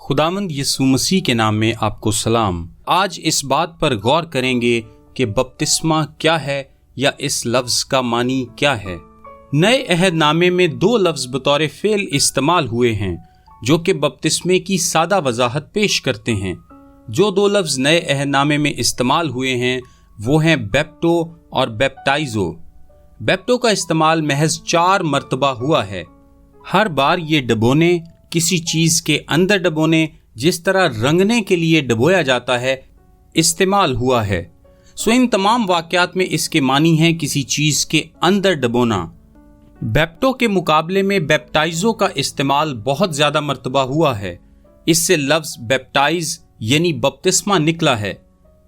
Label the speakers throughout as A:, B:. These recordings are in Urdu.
A: خداوند یسوع مسیح کے نام میں آپ کو سلام۔ آج اس بات پر غور کریں گے کہ بپتسمہ کیا ہے یا اس لفظ کا معنی کیا ہے۔ نئے عہد نامے میں دو لفظ بطور فعل استعمال ہوئے ہیں جو کہ بپتسمے کی سادہ وضاحت پیش کرتے ہیں۔ جو دو لفظ نئے عہد نامے میں استعمال ہوئے ہیں وہ ہیں بیپٹو اور بیپٹائزو۔ بیپٹو کا استعمال محض 4 مرتبہ ہوا ہے۔ ہر بار یہ ڈبونے، کسی چیز کے اندر ڈبونے، جس طرح رنگنے کے لیے ڈبویا جاتا ہے، استعمال ہوا ہے۔ ان تمام واقعات میں اس کے معنی ہیں کسی چیز کے اندر ڈبونا۔ بیپٹو کے مقابلے میں بیپٹائزو کا استعمال بہت زیادہ مرتبہ ہوا ہے۔ اس سے لفظ بیپٹائز یعنی بپتسمہ نکلا ہے۔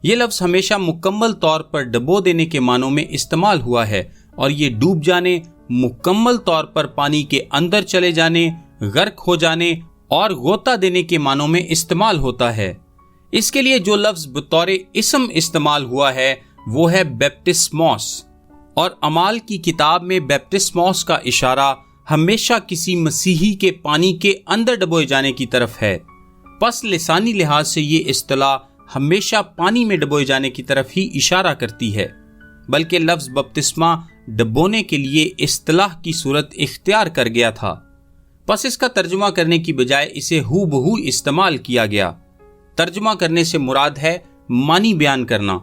A: یہ لفظ ہمیشہ مکمل طور پر ڈبو دینے کے معنوں میں استعمال ہوا ہے اور یہ ڈوب جانے، مکمل طور پر پانی کے اندر چلے جانے، غرق ہو جانے اور غوطہ دینے کے معنوں میں استعمال ہوتا ہے۔ اس کے لیے جو لفظ بطور اسم استعمال ہوا ہے وہ ہے بیپٹسموس، اور اعمال کی کتاب میں بیپٹسموس کا اشارہ ہمیشہ کسی مسیحی کے پانی کے اندر ڈبوئے جانے کی طرف ہے۔ پس لسانی لحاظ سے یہ اصطلاح ہمیشہ پانی میں ڈبوئے جانے کی طرف ہی اشارہ کرتی ہے، بلکہ لفظ بپتسمہ ڈبونے کے لیے اصطلاح کی صورت اختیار کر گیا تھا۔ پس اس کا ترجمہ کرنے کی بجائے اسے ہو بہو استعمال کیا گیا۔ ترجمہ کرنے سے مراد ہے معنی بیان کرنا،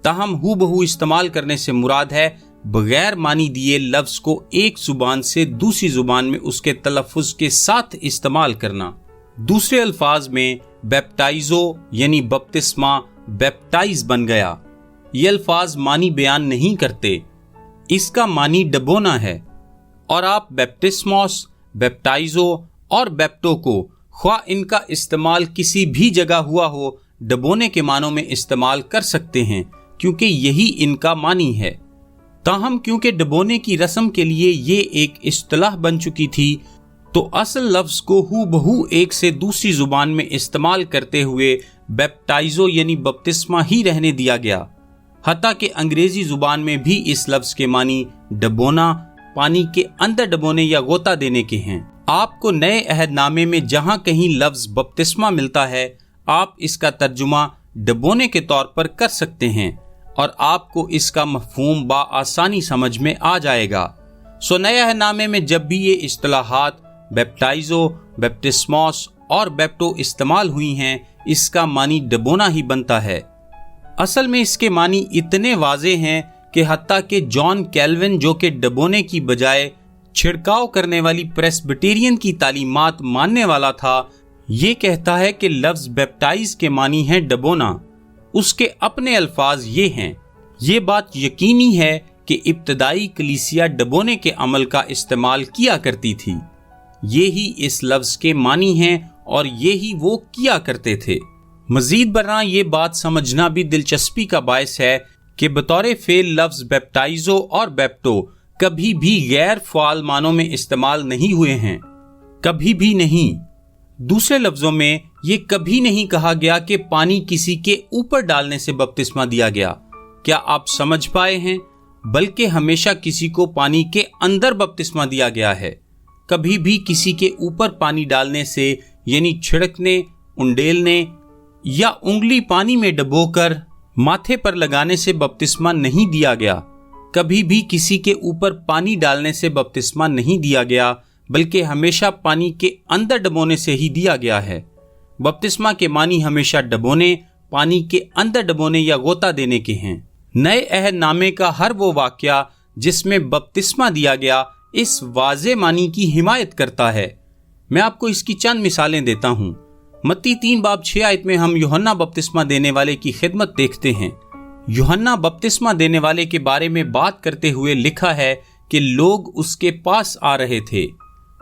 A: تاہم ہو بہو استعمال کرنے سے مراد ہے بغیر معنی دیے لفظ کو ایک زبان سے دوسری زبان میں اس کے تلفظ کے ساتھ استعمال کرنا۔ دوسرے الفاظ میں بیپٹائزو یعنی بپتسمہ بیپٹائز بن گیا۔ یہ الفاظ معنی بیان نہیں کرتے، اس کا معنی ڈبونا ہے، اور آپ بیپٹسموس، بیپٹائزو اور بیپٹو کو خواہ ان کا استعمال کسی بھی جگہ ہوا ہو ڈبونے کے معنوں میں استعمال کر سکتے ہیں، کیونکہ یہی ان کا معنی ہے۔ تاہم کیونکہ ڈبونے کی رسم کے لیے یہ ایک اصطلاح بن چکی تھی تو اصل لفظ کو ہو بہو ایک سے دوسری زبان میں استعمال کرتے ہوئے بیپٹائزو یعنی بپتسمہ ہی رہنے دیا گیا۔ حتیٰ کہ انگریزی زبان میں بھی اس لفظ کے معنی ڈبونا، پانی کے اندر ڈبونے یا غوطہ دینے کے ہیں۔ آپ کو نئے عہد نامے میں جہاں کہیں لفظ بپتسمہ ملتا ہے آپ اس کا ترجمہ ڈبونے کے طور پر کر سکتے ہیں اور آپ کو اس کا مفہوم بآسانی سمجھ میں آ جائے گا۔ نئے عہد نامے میں جب بھی یہ اصطلاحات بیپٹائزو، بیپٹسموس اور بیپٹو استعمال ہوئی ہیں اس کا معنی ڈبونا ہی بنتا ہے۔ اصل میں اس کے معنی اتنے واضح ہیں کہ حتیٰ کہ جان کیلوین جو کہ ڈبونے کی بجائے چھڑکاؤ کرنے والی پریسبٹیرین کی تعلیمات ماننے والا تھا، یہ کہتا ہے کہ لفظ بیپٹائز کے معنی ہے ڈبونا۔ اس کے اپنے الفاظ یہ ہیں۔ یہ بات یقینی ہے کہ ابتدائی کلیسیا ڈبونے کے عمل کا استعمال کیا کرتی تھی۔ یہی اس لفظ کے معنی ہیں اور یہی وہ کیا کرتے تھے۔ مزید برآں یہ بات سمجھنا بھی دلچسپی کا باعث ہے کہ بطور فعل لفظ بیپٹائزو اور بیپٹو کبھی بھی غیر فعال معنوں میں استعمال نہیں ہوئے ہیں، کبھی بھی نہیں۔ دوسرے لفظوں میں یہ کبھی نہیں کہا گیا کہ پانی کسی کے اوپر ڈالنے سے بپتسمہ دیا گیا۔ کیا آپ سمجھ پائے ہیں؟ بلکہ ہمیشہ کسی کو پانی کے اندر بپتسمہ دیا گیا ہے۔ کبھی بھی کسی کے اوپر پانی ڈالنے سے یعنی چھڑکنے، انڈیلنے یا انگلی پانی میں ڈبو کر ماتھے پر لگانے سے بپتسمہ نہیں دیا گیا۔ کبھی بھی کسی کے اوپر پانی ڈالنے سے بپتسمہ نہیں دیا گیا، بلکہ ہمیشہ پانی کے اندر ڈبونے سے ہی دیا گیا ہے۔ بپتسمہ کے معنی ہمیشہ ڈبونے، پانی کے اندر ڈبونے یا غوطہ دینے کے ہیں۔ نئے عہد نامے کا ہر وہ واقعہ جس میں بپتسمہ دیا گیا اس واضح معنی کی حمایت کرتا ہے۔ میں آپ کو اس کی چند مثالیں دیتا ہوں۔ متی 3:6 میں ہم یوحنا بپتسمہ دینے والے کی خدمت دیکھتے ہیں۔ یوحنا بپتسمہ دینے والے کے بارے میں بات کرتے ہوئے لکھا ہے کہ لوگ اس کے پاس آ رہے تھے۔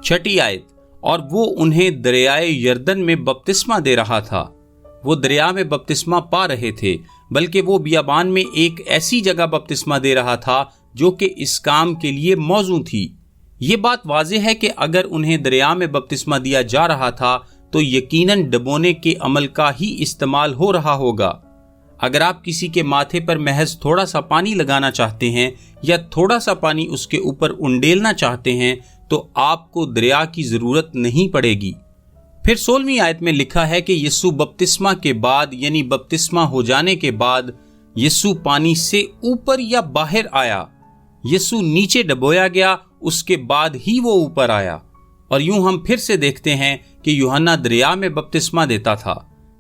A: 6 آیت، اور وہ انہیں دریائے یردن میں بپتسمہ دے رہا تھا۔ وہ دریا میں بپتسمہ پا رہے تھے، بلکہ وہ بیابان میں ایک ایسی جگہ بپتسمہ دے رہا تھا جو کہ اس کام کے لیے موزوں تھی۔ یہ بات واضح ہے کہ اگر انہیں دریا میں بپتسمہ دیا جا رہا تھا تو یقیناً ڈبونے کے عمل کا ہی استعمال ہو رہا ہوگا۔ اگر آپ کسی کے ماتھے پر محض تھوڑا سا پانی لگانا چاہتے ہیں یا تھوڑا سا پانی اس کے اوپر انڈیلنا چاہتے ہیں تو آپ کو دریا کی ضرورت نہیں پڑے گی۔ پھر 16ویں آیت میں لکھا ہے کہ یسوع بپتسمہ کے بعد یعنی بپتسمہ ہو جانے کے بعد یسوع پانی سے اوپر یا باہر آیا. یسوع نیچے ڈبویا گیا، اس کے بعد ہی وہ اوپر آیا. اور یوں ہم پھر سے دیکھتے ہیں کہ یوحنا دریا میں بپتسمہ دیتا تھا،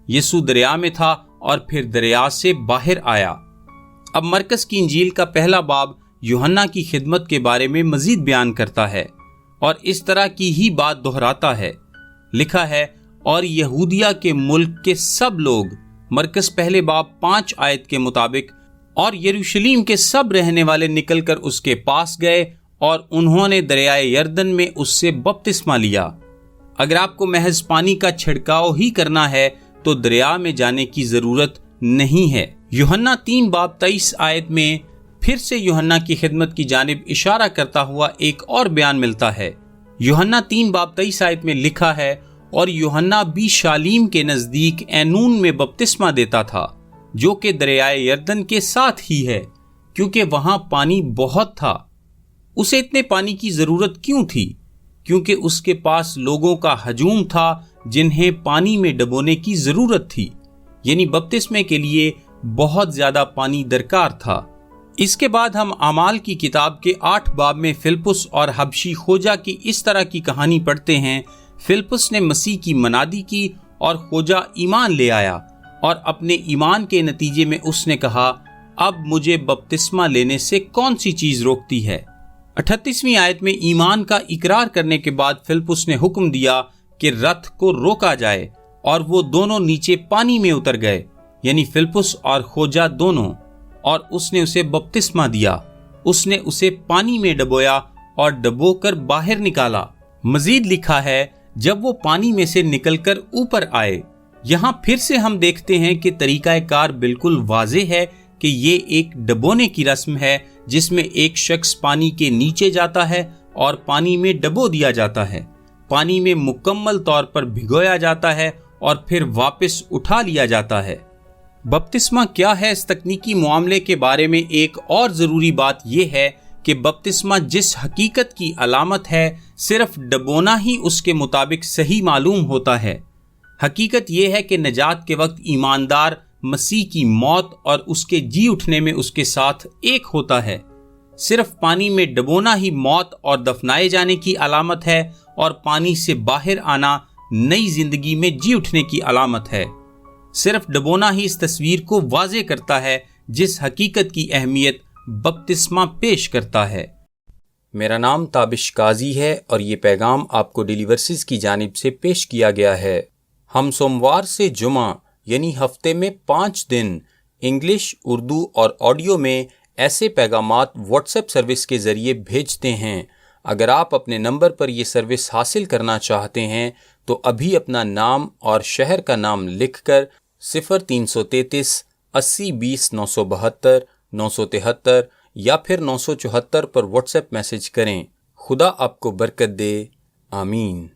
A: یسوع دریا میں تھا اور پھر دریا سے باہر آیا. اب مرکز کی انجیل کا پہلا باب یوحنا کی خدمت کے بارے میں مزید بیان کرتا ہے اور اس طرح کی ہی بات دہراتا ہے. لکھا ہے اور یہودیہ کے ملک کے سب لوگ، مرکز پہلے باب 5 آیت کے مطابق، اور یروشلیم کے سب رہنے والے نکل کر اس کے پاس گئے اور انہوں نے دریائے یردن میں اس سے بپتسمہ لیا. اگر آپ کو محض پانی کا چھڑکاؤ ہی کرنا ہے تو دریا میں جانے کی ضرورت نہیں ہے. یوحنا 3 باب 23 آیت میں پھر سے یوحنا کی خدمت کی جانب اشارہ کرتا ہوا ایک اور بیان ملتا ہے. یوحنا 3 باب 23 آیت میں لکھا ہے اور یوحنا بھی شالیم کے نزدیک اینون میں بپتسمہ دیتا تھا جو کہ دریائے یردن کے ساتھ ہی ہے، کیونکہ وہاں پانی بہت تھا. اسے اتنے پانی کی ضرورت کیوں تھی؟ کیونکہ اس کے پاس لوگوں کا ہجوم تھا جنہیں پانی میں ڈبونے کی ضرورت تھی، یعنی بپتسمے کے لیے بہت زیادہ پانی درکار تھا. اس کے بعد ہم اعمال کی کتاب کے 8 باب میں فلپس اور حبشی خوجہ کی اس طرح کی کہانی پڑھتے ہیں. فلپس نے مسیح کی منادی کی اور خوجہ ایمان لے آیا، اور اپنے ایمان کے نتیجے میں اس نے کہا، اب مجھے بپتسمہ لینے سے کون سی چیز روکتی ہے؟ 38ویں آیت میں ایمان کا اقرار کرنے کے بعد فلپس نے حکم دیا کہ رتھ کو روکا جائے، اور وہ دونوں نیچے پانی میں اتر گئے، یعنی فلپس اور خوجہ دونوں، اور اس نے اسے بپتسمہ دیا. اس نے اسے پانی میں ڈبویا اور ڈبو کر باہر نکالا. مزید لکھا ہے جب وہ پانی میں سے نکل کر اوپر آئے. یہاں پھر سے ہم دیکھتے ہیں کہ طریقہ کار بالکل واضح ہے کہ یہ ایک ڈبونے کی رسم ہے جس میں ایک شخص پانی کے نیچے جاتا ہے اور پانی میں ڈبو دیا جاتا ہے، پانی میں مکمل طور پر بھگویا جاتا ہے اور پھر واپس اٹھا لیا جاتا ہے. بپتسمہ کیا ہے؟ اس تکنیکی معاملے کے بارے میں ایک اور ضروری بات یہ ہے کہ بپتسمہ جس حقیقت کی علامت ہے صرف ڈبونا ہی اس کے مطابق صحیح معلوم ہوتا ہے. حقیقت یہ ہے کہ نجات کے وقت ایماندار مسیح کی موت اور اس کے جی اٹھنے میں اس کے ساتھ ایک ہوتا ہے. صرف پانی میں ڈبونا ہی موت اور دفنائے جانے کی علامت ہے، اور پانی سے باہر آنا نئی زندگی میں جی اٹھنے کی علامت ہے. صرف ڈبونا ہی اس تصویر کو واضح کرتا ہے جس حقیقت کی اہمیت بپتسمہ پیش کرتا ہے. میرا نام تابش قاضی ہے اور یہ پیغام آپ کو ڈیلی ورسز کی جانب سے پیش کیا گیا ہے. ہم سوموار سے جمعہ یعنی ہفتے میں 5 دن انگلش، اردو اور آڈیو میں ایسے پیغامات واٹس ایپ سروس کے ذریعے بھیجتے ہیں. اگر آپ اپنے نمبر پر یہ سروس حاصل کرنا چاہتے ہیں تو ابھی اپنا نام اور شہر کا نام لکھ کر 0333 80 20 972 973 یا پھر 974 پر واٹس ایپ میسج کریں. خدا آپ کو برکت دے. آمین.